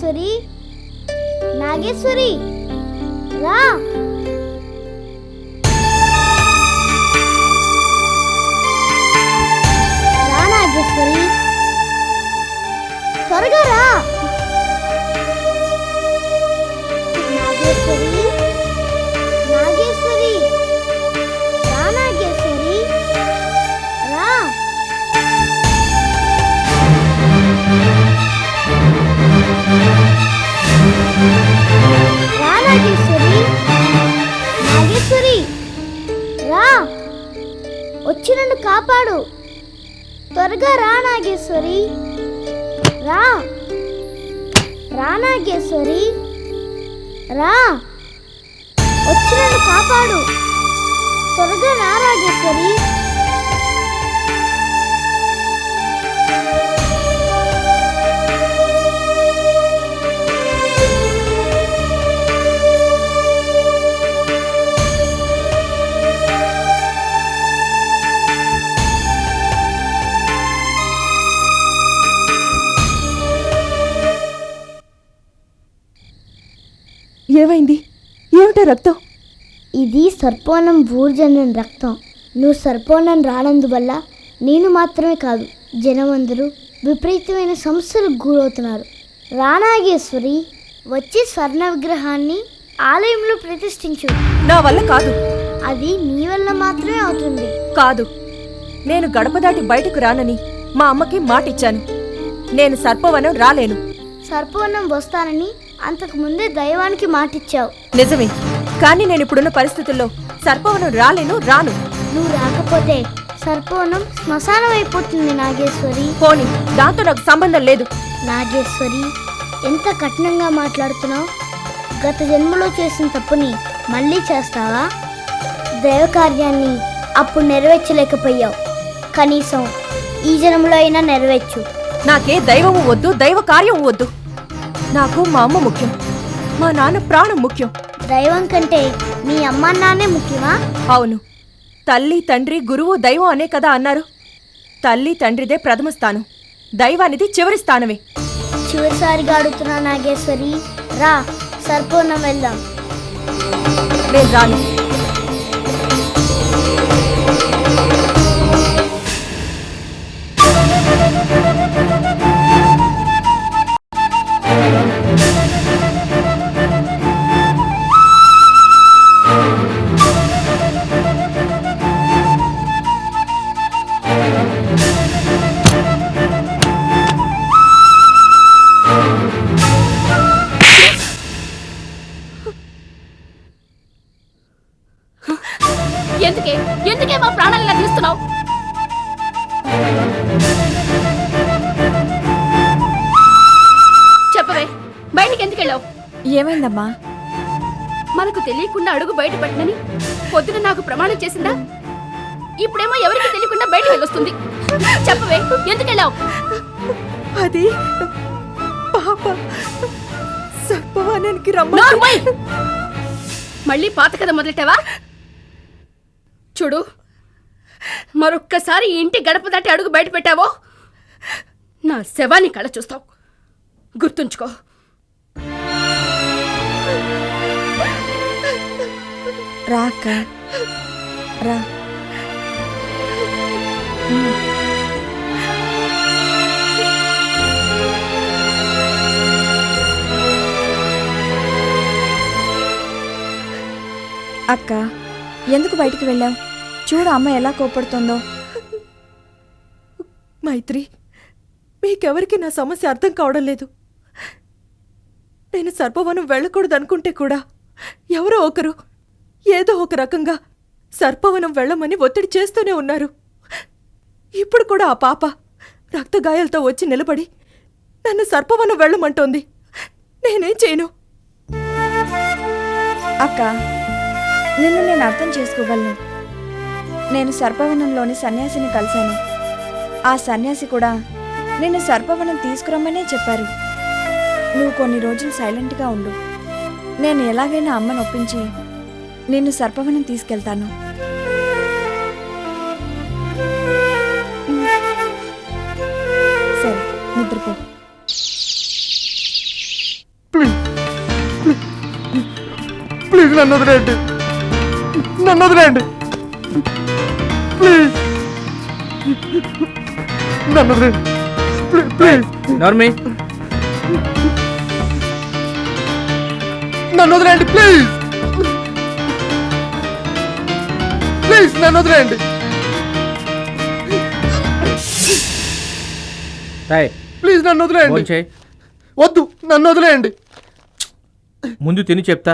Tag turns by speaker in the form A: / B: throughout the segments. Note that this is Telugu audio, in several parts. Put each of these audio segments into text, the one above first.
A: నాగేశ్వరి, నాగేశ్వరి రా. రా నాగేశ్వరి, త్వరగా రా. నాగేశ్వరి, నాగేశ్వరి రా. నాగేశ్వరి రా. రా నాగేశ్వరి, నాగేశ్వరి రా. వచ్చి నన్ను కాపాడు. త్వరగా రా నాగేశ్వరి రా. రా నాగేశ్వరి రా. వచ్చి నన్ను కాపాడు. త్వరగా రా నాగేశ్వరి.
B: ఏమైంది? ఏమిటా రక్తం?
A: ఇది సర్పోనం భూర్జనం రక్తం. నువ్వు సర్పోనం రానందువల్ల నేను మాత్రమే కాదు, జనమందరూ విపరీతమైన సమస్యలకు గురవుతున్నారు. రానాగేశ్వరి, వచ్చి స్వర్ణ విగ్రహాన్ని ఆలయంలో ప్రతిష్ఠించు.
B: నా వల్ల కాదు.
A: అది నీ వల్ల మాత్రమే అవుతుంది.
B: కాదు, నేను గడప దాటి బయటకు రానని మా అమ్మకి మాటిచ్చాను. నేను సర్పవనం రాలేను.
A: సర్పవనం వస్తానని అంతకు ముందే దైవానికి మాటిచ్చావు.
B: నిజమే, కానీ నేను ఇప్పుడున్న పరిస్థితుల్లో సర్పవనం రాను.
A: నువ్వు రాకపోతే సర్పవనం శ్మశానం అయిపోతుంది నాగేశ్వరి.
B: పోనీ, దాంతో నాకు సంబంధం లేదు.
A: నాగేశ్వరి, ఎంత కఠినంగా మాట్లాడుతున్నావు? గత జన్మలో చేసిన తప్పుని మళ్ళీ చేస్తావా? దైవకార్యాన్ని అప్పుడు నెరవేర్చలేకపోయావు, కనీసం ఈ జన్మలో అయినా నెరవేర్చు.
B: నాకే దైవము వద్దు, దైవ కార్యం వద్దు. నాకు మా అమ్మ ముఖ్యం, మా నాన్న ప్రాణం ముఖ్యం.
A: దైవం కంటే మీ అమ్మ నాన్నే ముఖ్యమా?
B: అవును, తల్లి తండ్రి గురువు దైవం అనే కదా అన్నారు. తల్లి తండ్రిదే ప్రథమ స్థానం, దైవానిది చివరి స్థానమే.
A: చివరిసారిగా అడుగుతున్నా నాగేశ్వరి, రా, సర్పవనం వెళ్దాం.
B: నేను రాను.
C: ఎందుకే మా ప్రాణాలను తీస్తున్నావు? చెప్పవే, బయటికి ఎందుకు వెళ్ళావు?
B: ఏమైందమ్మా?
C: మనకు తెలియకుండా అడుగు బయట పెట్టనని పొద్దున నాకు ప్రమాణం చేసిందా? ఇప్పుడేమో ఎవరికి తెలియకుండా బయటకు వెళ్ళొస్తుంది. చెప్పవే, ఎందుకు వెళ్ళావు?
B: అది పాప సర్పవనానికి
C: మళ్ళీ పాత కథ మొదలెట్టావా? చూడు, మరొక్కసారి ఈ ఇంటి గడప దాటి అడుగు బయట పెట్టావో నా శవాన్ని కళ చూస్తావు. గుర్తుంచుకో.
B: రాక రా.
D: అక్క, ఎందుకు బయటికి వెళ్ళావు? చూడు అమ్మ ఎలా కోపడుతుందో.
B: మైత్రి, మీకెవరికి నా సమస్య అర్థం కావడం లేదు. నేను సర్పవనం వెళ్ళకూడదు అనుకుంటే కూడా ఎవరో ఒకరు ఏదో ఒక రకంగా సర్పవనం వెళ్ళమని ఒత్తిడి చేస్తూనే ఉన్నారు. ఇప్పుడు కూడా ఆ పాప రక్తగాయాలతో వచ్చి నిలబడి నన్ను సర్పవనం వెళ్ళమంటోంది. నేనేం చేయను?
D: అక్క, నిన్ను నేను అర్థం చేసుకోగలను. నేను సర్పవనంలోని సన్యాసిని కలిశాను. ఆ సన్యాసి కూడా నిన్ను సర్పవనం తీసుకురమ్మనే చెప్పారు. నువ్వు కొన్ని రోజులు సైలెంట్గా ఉండు. నేను ఎలాగైనా అమ్మను ఒప్పించి నిన్ను సర్పవనం తీసుకెళ్తాను. సరే, నిద్రపో.
E: నన్ను వదిలేయండి, నన్ను వదిలేయండి ప్లీజ్, నన్ను వదిలేయండి ప్లీజ్,
F: నార్మీ
E: నన్ను వదిలేయండి ప్లీజ్, ప్లీజ్ నన్ను వదిలేయండి.
F: హాయ్
E: ప్లీజ్ నన్ను వదిలేయండి.
F: చేయి.
E: వద్దు, నన్ను వదిలేయండి.
F: ముందు తిని చెప్తా,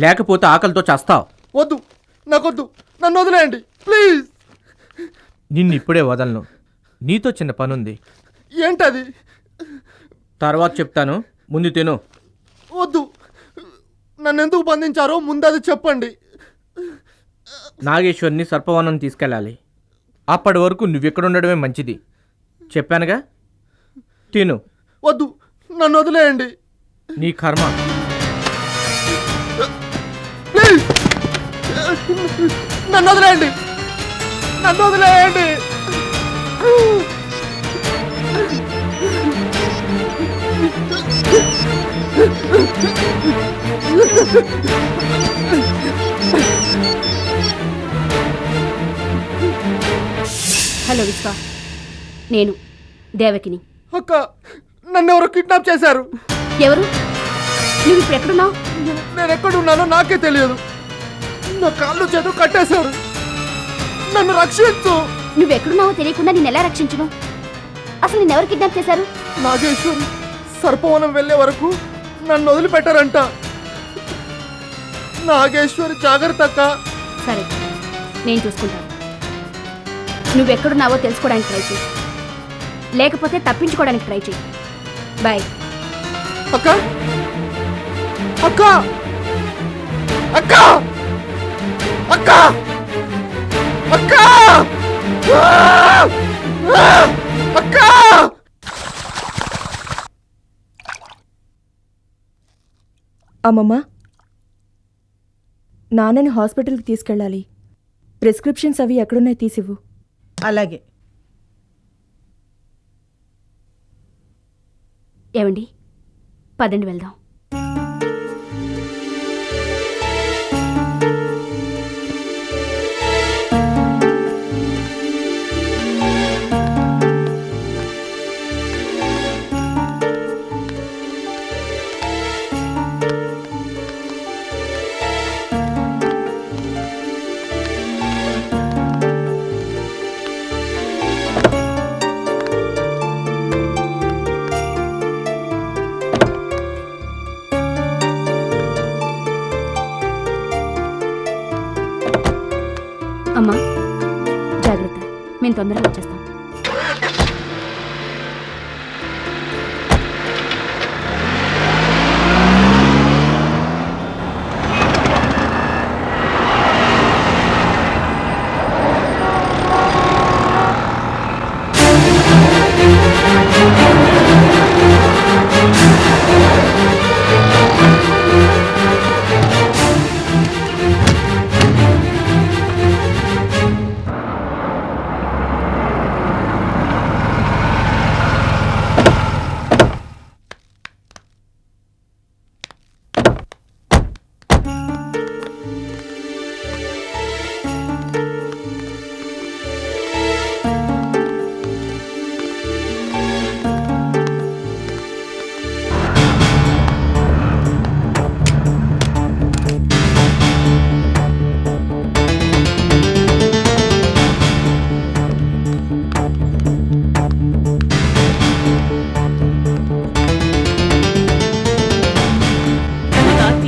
F: లేకపోతే ఆకలితో చస్తావు.
E: వద్దు, నాకొద్దు, నన్ను వదిలేయండి ప్లీజ్.
F: నిన్ను ఇప్పుడే వదలను, నీతో చిన్న పనుంది.
E: ఏంటది?
F: తర్వాత చెప్తాను, ముందు తిను.
E: వద్దు, నన్ను ఎందుకు బంధించారో ముందు అది చెప్పండి.
F: నాగేశ్వర్ని సర్పవనం తీసుకెళ్ళాలి. అప్పటి వరకు నువ్వెక్కడ ఉండడమే మంచిది. చెప్పానుగా, తిను.
E: వద్దు, నన్ను వదిలేయండి
F: నీ కర్మ.
E: ప్లీజ్, నన్ను వదిలేయండి, నన్ను వదిలేయండి.
C: హలో విశ్వ, నేను దేవకిని.
E: అక్క, నన్ను ఎవరో కిడ్నాప్ చేశారు.
C: ఎవరు? నువ్వు ఇప్పుడు ఎక్కడున్నావు?
E: నేను ఎక్కడున్నానో నాకే తెలియదు. నా కాళ్ళు చేతులు కట్టేశారు. నన్ను రక్షించు.
C: నువ్వెక్కడున్నావో తెలియకుండా నేను ఎలా రక్షించను? అసలు నిన్నెవరు కిడ్నాప్ చేశారు?
E: నాగేశ్వరి సర్పవనం వెళ్ళే వరకు నన్ను వదిలిపెట్టారంట. నాగేశ్వరి జాగ్రత్త అక్క.
C: సరే, నేను చూసుకుంటాను. నువ్వెక్కడున్నావో తెలుసుకోవడానికి ట్రై చేయి, లేకపోతే తప్పించుకోవడానికి ట్రై చేయి. బాయ్.
E: అక్క, అక్క, అక్క, అక్క, అక్క, అక్క.
B: అమ్మమ్మ, నాన్నని హాస్పిటల్కి తీసుకెళ్ళాలి. ప్రిస్క్రిప్షన్స్ అవి ఎక్కడున్నాయి తీసివ్వు.
G: అలాగే.
C: ఏమండి, పదండి వెళ్దాం. అమ్మా, జాగ్రత్త, మేము తొందరగా వచ్చేస్తాం.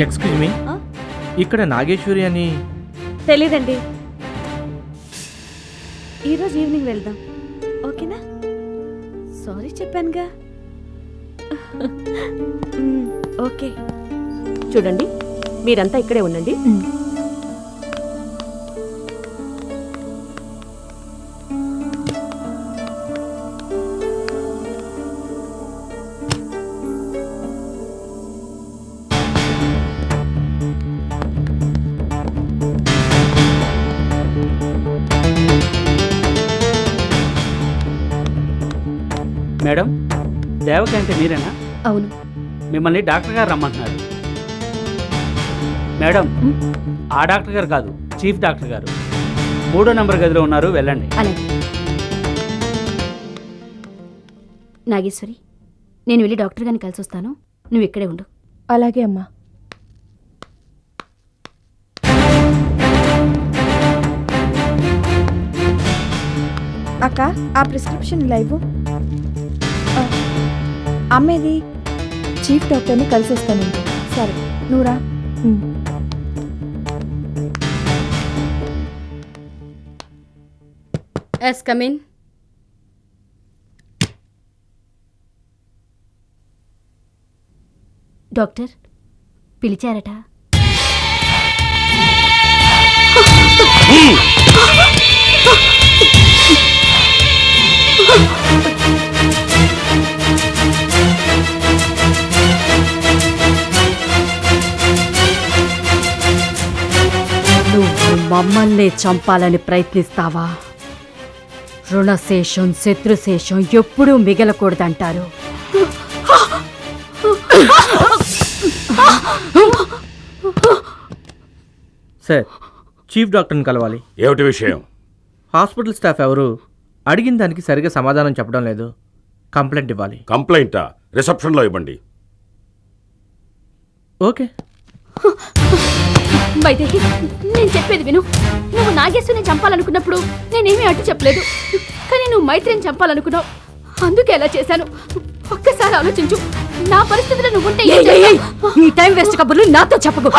F: ఎక్స్క్యూజ్ మీ, ఇక్కడ నాగేశ్వరి అని
B: తెలీదండి. ఈరోజు ఈవినింగ్ వెళ్దాం, ఓకేనా? సారీ చెప్పానుగా. ఓకే. చూడండి, మీరంతా ఇక్కడే ఉండండి.
H: మేడం, దేవకి అంటే మీరేనా?
C: అవును.
H: మిమ్మల్ని డాక్టర్ గారు రమ్మంటున్నారు.
G: మేడం ఆ డాక్టర్ గారు కాదు, చీఫ్ డాక్టర్ గారు 3వ నంబర్ గదిలో ఉన్నారు, వెళ్ళండి.
C: అలాగే. నాగేశ్వరి, నేను వెళ్ళి డాక్టర్ గారిని కలిసి వస్తాను, నువ్వు ఇక్కడే ఉండు.
B: అలాగే అమ్మా.
D: అక్క ఆ ప్రిస్క్రిప్షన్ ఇలా ఇవ్వు. అమ్మేది
B: చీఫ్ డాక్టర్ని కలిసి వస్తానండి.
D: సరే నువ్వురా.
C: Yes come in. డాక్టర్ పిలిచారట.
H: నువ్వు మమ్మల్ని చంపాలని ప్రయత్నిస్తావా? రుణశేషం శత్రుశేషం ఎప్పుడూ మిగలకూడదంటారు.
F: సార్, చీఫ్ డాక్టర్ని కలవాలి.
I: ఏమిటి విషయం?
F: హాస్పిటల్ స్టాఫ్ ఎవరు అడిగిన దానికి సరిగా సమాధానం చెప్పడం లేదు. కంప్లైంట్ ఇవ్వాలి.
I: కంప్లైంటా? రిసెప్షన్లో ఇవ్వండి.
F: ఓకే.
C: వైదేహి, నేను చెప్పేది విను. నువ్వు నాగేశ్వరిని చంపాలనుకున్నప్పుడు నేనేమీ అడ్డు చెప్పలేదు, కానీ నువ్వు మైత్రిని చంపాలనుకున్నావు, అందుకే ఎలా చేశాను. ఒక్కసారి ఆలోచించు. నా పరిస్థితిలో నువ్వుంటే ఏం చేస్తావు?
H: ఈ టైం వేస్ట్ కబుర్లు నాతో చెప్పకు.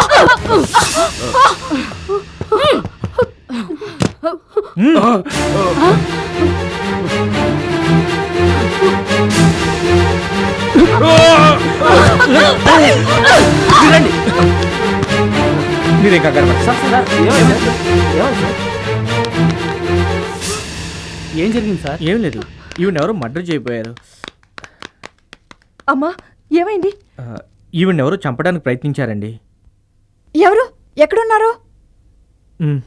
F: మీరేం కంగారు పడకండి.
G: ఏం జరిగింది సార్?
F: ఏం లేదు, ఈవెన్ ఎవరో మర్డర్ చేయబోయారు.
B: అమ్మా ఏమైంది?
F: ఈవెన్ ఎవరో చంపడానికి ప్రయత్నించారండి.
D: ఎవరు ఎక్కడున్నారు?
F: మ్.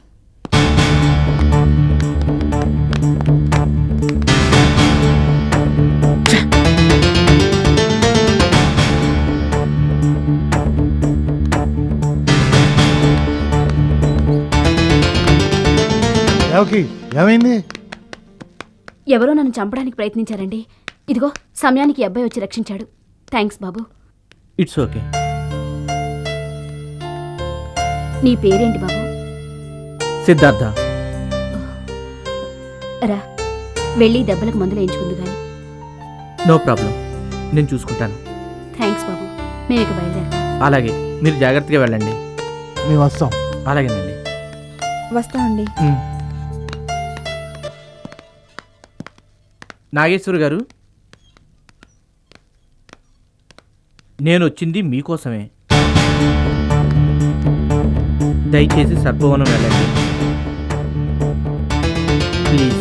E: ఏమైంది?
C: ఎవరో నన్ను చంపడానికి ప్రయత్నించారండి. ఇదిగో సమయానికి ఈ అబ్బాయి వచ్చి రక్షించాడు. Thanks Babu.
F: It's okay.
C: నీ పేరేంటి బాబు?
F: సిద్ధార్థ.
C: రా, వెళ్ళి దెబ్బలకు మందులు వేయించుకుందు గాని.
F: నో ప్రాబ్లం, నేను చూసుకుంటాను.
C: థ్యాంక్స్ బాబు. మేము ఇక బయలుదేరుతాం.
F: అలాగే, మీరు జాగ్రత్తగా వెళ్ళండి.
E: మేము వస్తాం.
F: అలాగేనండి.
D: వస్తామండి.
F: నాగేశ్వర్ గారు, నేను వచ్చింది మీకోసమే. దయచేసి సర్పవనం వెళ్ళండి ప్లీజ్.